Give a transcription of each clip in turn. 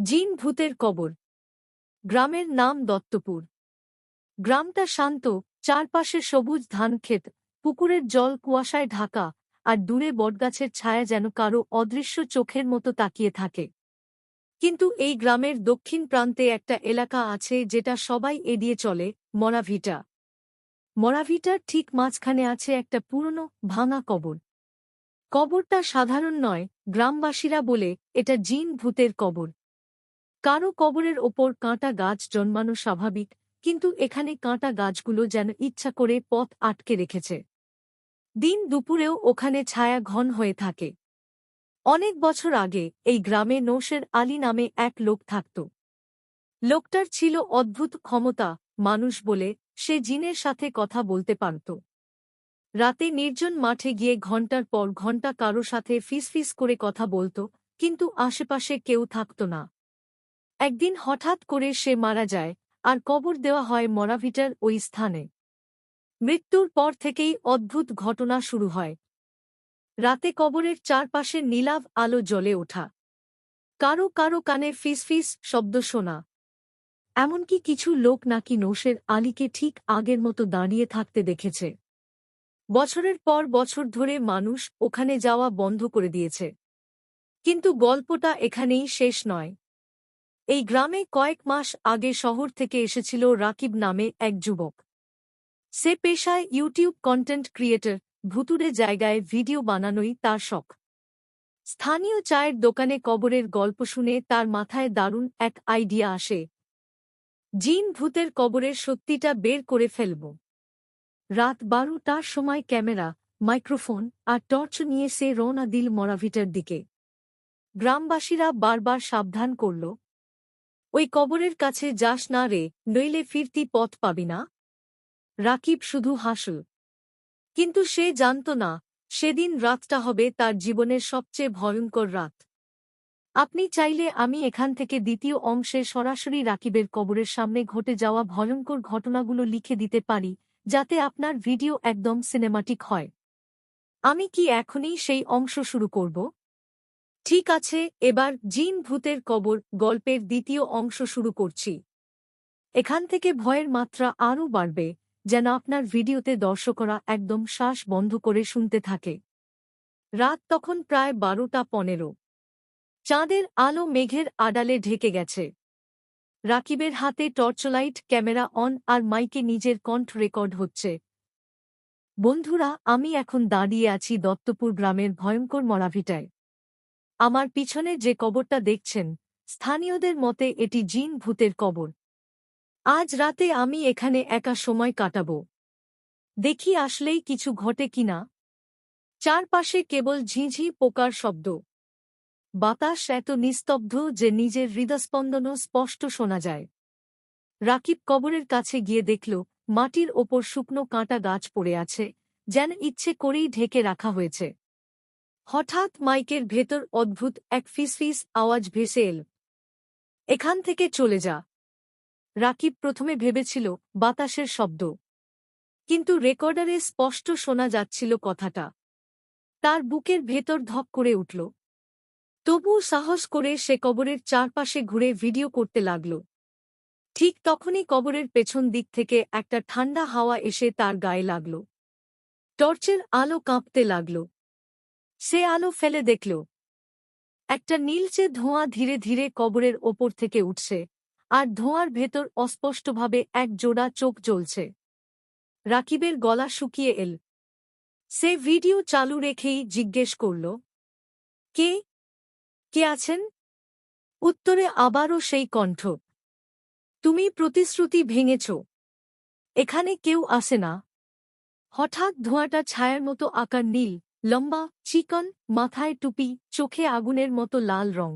জিন ভূতের কবর। গ্রামের নাম দত্তপুর। গ্রামটা শান্ত, চারপাশে সবুজ ধানক্ষেত, পুকুরের জল কুয়াশায় ঢাকা, আর দূরে বটগাছের ছায়া যেন কারো অদৃশ্য চোখের মতো তাকিয়ে থাকে। কিন্তু এই গ্রামের দক্ষিণ প্রান্তে একটা এলাকা আছে যেটা সবাই এড়িয়ে চলে, মরাভিটা। মরাভিটার ঠিক মাঝখানে আছে একটা পুরনো, ভাঙা কবর। কবরটা সাধারণ নয়, গ্রামবাসীরা বলে এটা জিন ভূতের কবর। কারো কবরের ওপর কাঁটা গাছ জন্মানো স্বাভাবিক, কিন্তু এখানে কাঁটা গাছগুলো যেন ইচ্ছা করে পথ আটকে রেখেছে। দিন দুপুরেও ওখানে ছায়া ঘন হয়ে থাকে। অনেক বছর আগে এই গ্রামে নৌশের আলী নামে এক লোক থাকত। লোকটার ছিল অদ্ভুত ক্ষমতা, মানুষ বলে সে জিনের সাথে কথা বলতে পারত। রাতে নির্জন মাঠে গিয়ে ঘণ্টার পর ঘণ্টা কারো সাথে ফিসফিস করে কথা বলত, কিন্তু আশেপাশে কেউ থাকত না। একদিন হঠাৎ করে সে মারা যায়, আর কবর দেওয়া হয় মরাভিটার ওই স্থানে। মৃত্যুর পর থেকেই অদ্ভুত ঘটনা শুরু হয়। রাতে কবরের চারপাশে নীলাভ আলো জ্বলে ওঠা, কারো কারো কানে ফিসফিস শব্দ শোনা, এমনকি কিছু লোক নাকি নৌশের আলীকে ঠিক আগের মতো দাঁড়িয়ে থাকতে দেখেছে। বছরের পর বছর ধরে মানুষ ওখানে যাওয়া বন্ধ করে দিয়েছে। কিন্তু গল্পটা এখানেই শেষ নয়। এই গ্রামে কয়েক মাস আগে শহর থেকে এসেছিল রাকিব নামে এক যুবক। সে পেশায় ইউটিউব কন্টেন্ট ক্রিয়েটর, ভুতুড়ে জায়গায় ভিডিও বানানোই তার শখ। স্থানীয় চায়ের দোকানে কবরের গল্প শুনে তার মাথায় দারুণ এক আইডিয়া আসে। জিন ভূতের কবরের সত্যিটা বের করে ফেলব। রাত 12টার সময় ক্যামেরা, মাইক্রোফোন আর টর্চ নিয়ে সে রওনা দিল মরাভিটার দিকে। গ্রামবাসীরা বারবার সাবধান করল, ওই কবরের কাছে যাস না রে, নইলে ফিরতি পথ পাবি না। রাকিব শুধু হাসল। কিন্তু সে জানত না, সেদিন রাতটা হবে তার জীবনের সবচেয়ে ভয়ঙ্কর রাত। আপনি চাইলে আমি এখান থেকে দ্বিতীয় অংশে সরাসরি রাকিবের কবরের সামনে ঘটে যাওয়া ভয়ঙ্কর ঘটনাগুলো লিখে দিতে পারি, যাতে আপনার ভিডিও একদম সিনেমাটিক হয়। আমি কি এখনই সেই অংশ শুরু করব? ঠিক আছে, এবার জিন ভূতের কবর গল্পের দ্বিতীয় অংশ শুরু করছি। এখান থেকে ভয়ের মাত্রা আরও বাড়বে, যেন আপনার ভিডিওতে দর্শকরা একদম শ্বাস বন্ধ করে শুনতে থাকে। রাত তখন প্রায় 12টা 15। চাঁদের আলো মেঘের আড়ালে ঢেকে গেছে। রাকিবের হাতে টর্চলাইট, ক্যামেরা অন, আর মাইকে নিজের কণ্ঠ রেকর্ড হচ্ছে। বন্ধুরা, আমি এখন দাঁড়িয়ে আছি দত্তপুর গ্রামের ভয়ঙ্কর মরাভিটায়। আমার পিছনে যে কবরটা দেখছেন, স্থানীয়দের মতে এটি জিন ভূতের কবর। আজ রাতে আমি এখানে একা সময় কাটাব। দেখি আসলেই কিছু ঘটে কিনা। চারপাশে কেবল ঝিঁঝি পোকার শব্দ। বাতাস এত নিস্তব্ধ যে নিজের হৃদস্পন্দনও স্পষ্ট শোনা যায়। রাকিব কবরের কাছে গিয়ে দেখল, মাটির ওপর শুকনো কাঁটা গাছ পড়ে আছে, যেন ইচ্ছে করেই ঢেকে রাখা হয়েছে। হঠাৎ মাইকের ভেতর অদ্ভুত এক ফিসফিস আওয়াজ ভেসে এল, এখান থেকে চলে যা। রাকিব প্রথমে ভেবেছিল বাতাসের শব্দ, কিন্তু রেকর্ডারে স্পষ্ট শোনা যাচ্ছিল কথাটা। তার বুকের ভেতর ধক করে উঠল। তবুও সাহস করে সে কবরের চারপাশে ঘুরে ভিডিও করতে লাগল। ঠিক তখনই কবরের পেছন দিক থেকে একটা ঠান্ডা হাওয়া এসে তার গায়ে লাগল। টর্চের আলো কাঁপতে লাগল। সে আলো ফেলে দেখল, একটা নীলচে ধোঁয়া ধীরে ধীরে কবরের ওপর থেকে উঠছে, আর ধোঁয়ার ভেতর অস্পষ্টভাবে এক জোড়া চোখ জ্বলছে। রাকিবের গলা শুকিয়ে এল। সে ভিডিও চালু রেখেই জিজ্ঞেস করল, কে কে আছেন? উত্তরে আবারও সেই কণ্ঠ, তুমি প্রতিশ্রুতি ভেঙেছ, এখানে কেউ আসে না। হঠাৎ ধোঁয়াটা ছায়ার মতো আকার নীল, লম্বা, চিকন, মাথায় টুপি, চোখে আগুনের মতো লাল রং।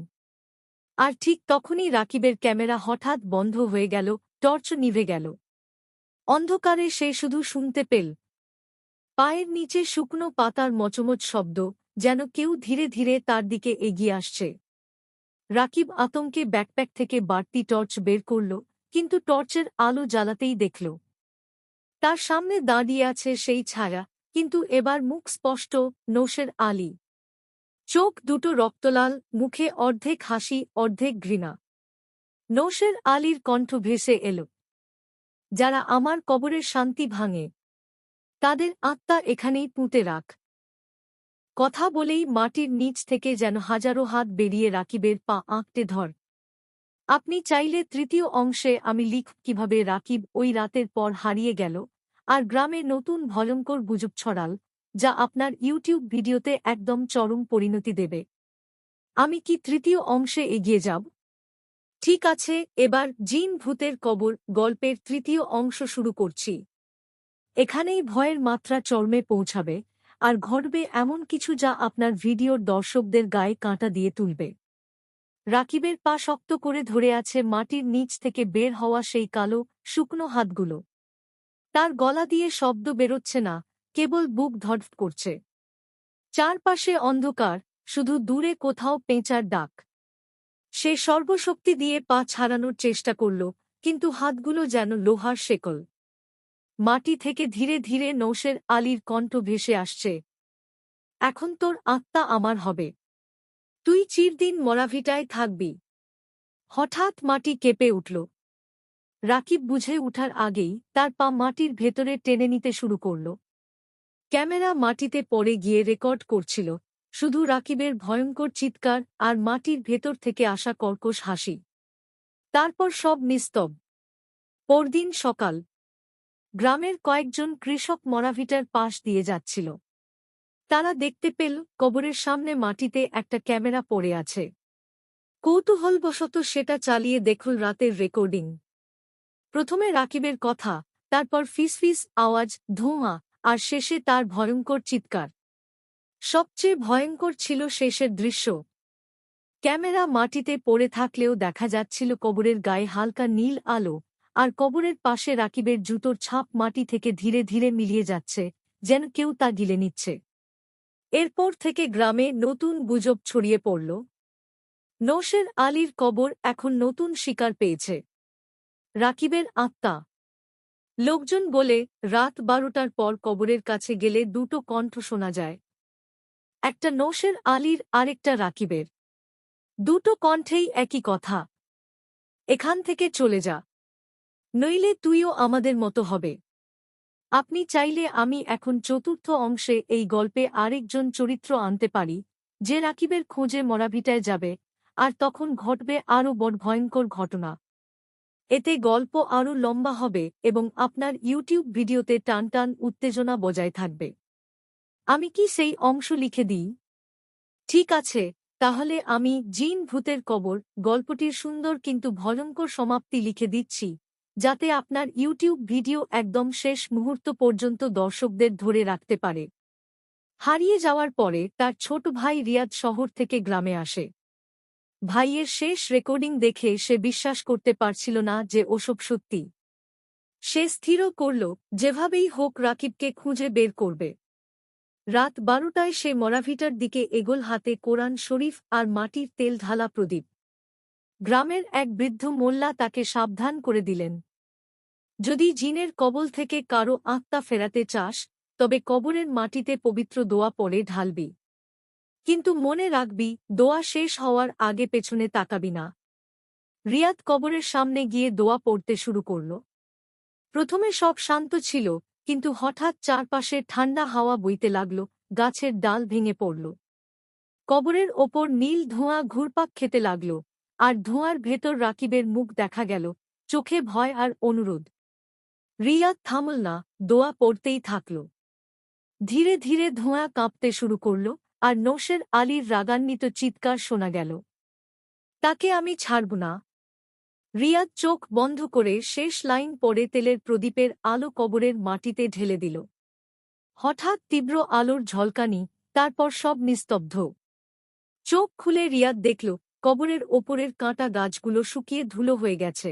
আর ঠিক তখনই রাকিবের ক্যামেরা হঠাৎ বন্ধ হয়ে গেল, টর্চ নিভে গেল। অন্ধকারে সে শুধু শুনতে পেল পায়ের নিচে শুকনো পাতার মচমচ শব্দ, যেন কেউ ধীরে ধীরে তার দিকে এগিয়ে আসছে। রাকিব আতঙ্কে ব্যাকপ্যাক থেকে বাড়তি টর্চ বের করল, কিন্তু টর্চের আলো জ্বালাতেই দেখল তার সামনে দাঁড়িয়ে আছে সেই ছায়া, কিন্তু এবার মুখ স্পষ্ট, নৌশের আলী। চোখ দুটো রক্তলাল, মুখে অর্ধেক হাসি অর্ধেক ঘৃণা। নৌশের আলীর কণ্ঠ ভেসে এল। যারা আমার কবরের শান্তি ভাঙে তাদের আত্মা এখানেই পুঁতে রাখ। কথা বলেই মাটির নিচ থেকে যেন হাজারো হাত বেরিয়ে রাকিবের পা আঁকড়ে ধর। আপনি চাইলে তৃতীয় অংশে আমি লিখ কিভাবে রাকিব ওই রাতের পর হারিয়ে গেল আর গ্রামে নতুন ভয়ঙ্কর গুজব ছড়াল, যা আপনার ইউটিউব ভিডিওতে একদম চরম পরিণতি দেবে। আমি কি তৃতীয় অংশে এগিয়ে যাব? ঠিক আছে, এবার জিন ভূতের কবর গল্পের তৃতীয় অংশ শুরু করছি। এখানেই ভয়ের মাত্রা চরমে পৌঁছাবে আর ঘটবে এমন কিছু যা আপনার ভিডিওর দর্শকদের গায়ে কাঁটা দিয়ে তুলবে। রাকিবের পা শক্ত করে ধরে আছে মাটির নিচ থেকে বের হওয়া সেই কালো, শুকনো হাতগুলো। তার গলা দিয়ে শব্দ বেরোচ্ছে না, কেবল বুক ধড়ফড় করছে। চারপাশে অন্ধকার, শুধু দূরে কোথাও পেঁচার ডাক। সে সর্বশক্তি দিয়ে পা ছাড়ানোর চেষ্টা করল, কিন্তু হাতগুলো যেন লোহার শেকল। মাটি থেকে ধীরে ধীরে নৌশের আলীর কণ্ঠ ভেসে আসছে। এখন তোর আত্মা আমার হবে। তুই চিরদিন মরাভিটায় থাকবি। হঠাৎ মাটি কেঁপে উঠল। রাকিব বুঝে উঠার আগেই তার পা মাটির ভেতরে টেনে নিতে শুরু করল। ক্যামেরা মাটিতে পড়ে গিয়ে রেকর্ড করছিল শুধু রাকিবের ভয়ঙ্কর চিৎকার আর মাটির ভেতর থেকে আসা কর্কশ হাসি। তারপর সব নিস্তব্ধ। পরদিন সকাল। গ্রামের কয়েকজন কৃষক মরাভিটার পাশ দিয়ে যাচ্ছিল। তারা দেখতে পেল কবরের সামনে মাটিতে একটা ক্যামেরা পড়ে আছে। কৌতূহলবশত সেটা চালিয়ে দেখল রাতের রেকর্ডিং। প্রথমে রাকিবের কথা, তারপর ফিসফিস আওয়াজ, ধোঁয়া, আর শেষে তার ভয়ঙ্কর চিৎকার। সবচেয়ে ভয়ঙ্কর ছিল শেষের দৃশ্য। ক্যামেরা মাটিতে পড়ে থাকলেও দেখা যাচ্ছিল কবরের গায়ে হালকা নীল আলো, আর কবরের পাশে রাকিবের জুতোর ছাপ মাটি থেকে ধীরে ধীরে মিলিয়ে যাচ্ছে, যেন কেউ তা গিলে নিচ্ছে। এরপর থেকে গ্রামে নতুন গুজব ছড়িয়ে পড়ল। নৌশের আলীর কবর এখন নতুন শিকার পেয়েছে। রাকিবের আত্মা। লোকজন বলে রাত 12টার পর কবরের কাছে গেলে দুটো কণ্ঠ শোনা যায়, একটা নৌশের আলীর, আরেকটা রাকিবের। দুটো কণ্ঠেই একই কথা, এখান থেকে চলে যা, নইলে তুইও আমাদের মতো হবে। আপনি চাইলে আমি এখন চতুর্থ অংশে এই গল্পে আরেকজন চরিত্র আনতে পারি, যে রাকিবের খোঁজে মরাভিটায় যাবে, আর তখন ঘটবে আরও বড় ভয়ঙ্কর ঘটনা। এতে গল্প আরও লম্বা হবে এবং আপনার ইউটিউব ভিডিওতে টান টান উত্তেজনা বজায় থাকবে। আমি কি সেই অংশ লিখে দিই? ঠিক আছে, তাহলে আমি জিন ভূতের কবর গল্পটির সুন্দর কিন্তু ভয়ঙ্কর সমাপ্তি লিখে দিচ্ছি, যাতে আপনার ইউটিউব ভিডিও একদম শেষ মুহূর্ত পর্যন্ত দর্শকদের ধরে রাখতে পারে। হারিয়ে যাওয়ার পরে তার ছোট ভাই রিয়াদ শহর থেকে গ্রামে আসে। ভাইয়ের শেষ রেকর্ডিং দেখে সে বিশ্বাস করতে পারছিল না যে ওসব সত্যি। সে স্থির করল যেভাবেই হোক রাকিবকে খুঁজে বের করবে। রাত 12টায় সে মরাভিটার দিকে এগোল, হাতে কোরআন শরীফ আর মাটির তেল ঢালা প্রদীপ। গ্রামের এক বৃদ্ধ মোল্লা তাকে সাবধান করে দিলেন, যদি জিনের কবল থেকে কারো আত্মা ফেরাতে চাস তবে কবরের মাটিতে পবিত্র দোয়া পড়ে ঢালবি। কিন্তু মনে রাখবি, দোয়া শেষ হওয়ার আগে পেছনে তাকাবি না। রিয়াদ কবরের সামনে গিয়ে দোয়া পড়তে শুরু করল। প্রথমে সব শান্ত ছিল, কিন্তু হঠাৎ চারপাশে ঠান্ডা হাওয়া বইতে লাগল, গাছের ডাল ভেঙে পড়ল। কবরের ওপর নীল ধোঁয়া ঘুরপাক খেতে লাগল, আর ধোঁয়ার ভেতর রাকিবের মুখ দেখা গেল, চোখে ভয় আর অনুরোধ। রিয়াদ থামল না, দোয়া পড়তেই থাকল। ধীরে ধীরে ধোঁয়া কাঁপতে শুরু করল, আর নৌশের আলীর রাগান্বিত চিৎকার শোনা গেল, তাকে আমি ছাড়ব না। রিয়াদ চোখ বন্ধ করে শেষ লাইন পড়ে তেলের প্রদীপের আলো কবরের মাটিতে ঢেলে দিল। হঠাৎ তীব্র আলোর ঝলকানি, তারপর সব নিস্তব্ধ। চোখ খুলে রিয়াদ দেখল কবরের ওপরের কাঁটা গাছগুলো শুকিয়ে ধুলো হয়ে গেছে।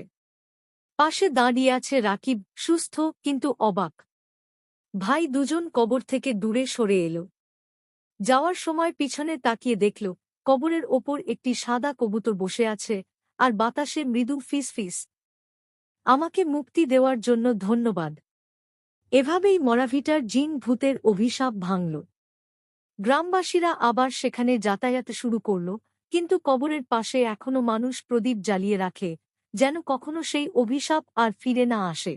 পাশে দাঁড়িয়ে আছে রাকিব, সুস্থ কিন্তু অবাক। ভাই দুজন কবর থেকে দূরে সরে এল। যাওয়ার সময় পিছনে তাকিয়ে দেখল কবরের ওপর একটি সাদা কবুতর বসে আছে, আর বাতাসে মৃদু ফিসফিস। আমাকে মুক্তি দেওয়ার জন্য ধন্যবাদ। এভাবেই মরাভিটার জিন ভূতের অভিশাপ ভাঙল। গ্রামবাসীরা আবার সেখানে যাতায়াত শুরু করল, কিন্তু কবরের পাশে এখনো মানুষ প্রদীপ জ্বালিয়ে রাখে, যেন কখনো সেই অভিশাপ আর ফিরে না আসে।